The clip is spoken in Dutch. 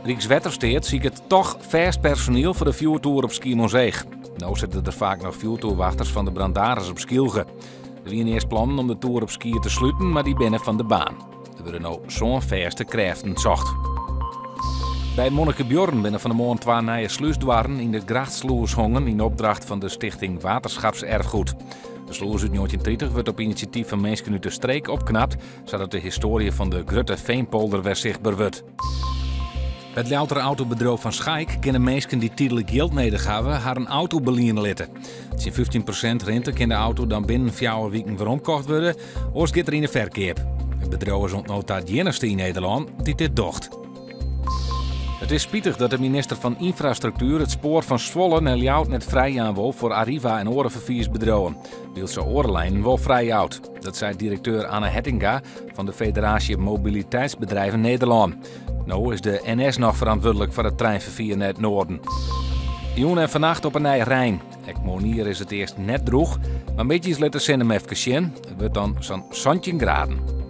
Rijkswettersteed ziet het toch vast personeel voor de vuurtoer op Schiermonnikoog. Nou zitten er vaak nog vuurtoerwachters van de Brandaris op Schielge. Er waren eerst plannen om de toer op Skier te sluiten, maar die binnen van de baan. Er worden nou zo'n vaste krachten zocht. Bij Monnikebjorn binnen van de morgen 2 nieuwe sluisdwarren in de Grachtsluis hongen in opdracht van de stichting Waterschapserfgoed. De sluis uit 1930 wordt op initiatief van mensen uit de streek opknapt, zodat de historie van de Grutte Veenpolder weer zichtbaar wordt. Bij het loutere autobedrijf van Schaik kunnen mensen die tijdelijk geld nodig hebben haar een auto belienen laten. Als je 15% rente kan de auto dan binnen 4 weken weer omgekocht worden, of gaat er in de verkeer. Het bedrijf is ontnota het enigste in Nederland die dit docht. Het is spietig dat de minister van Infrastructuur het spoor van Zwolle naar Ljout net vrij aan wil voor Arriva en orenverviersbedrijven. Wil ze orenlijnen wel vrij oud. Dat zei directeur Anne Hettinga van de Federatie Mobiliteitsbedrijven Nederland. Nou is de NS nog verantwoordelijk voor het treinvervoer naar het noorden. Joen en vannacht op een Rijn. Ekmonier is het eerst net droeg, maar een beetje later zin hem even zien. Het wordt dan zo'n 17 graden.